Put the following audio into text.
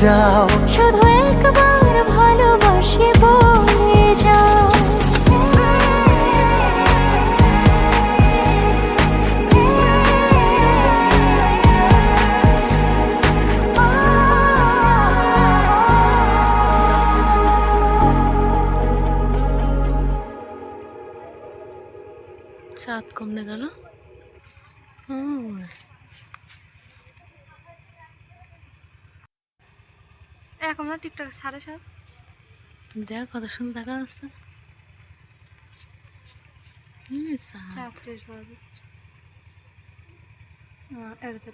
যাও, শুধু একবার ভালোবাসি বলে যাও। চাঁদ কমনে গেল। এখন না টিকটক 7:30। দেখ কত সুন্দর দেখা যাচ্ছে। 4:30 বাজে। এটা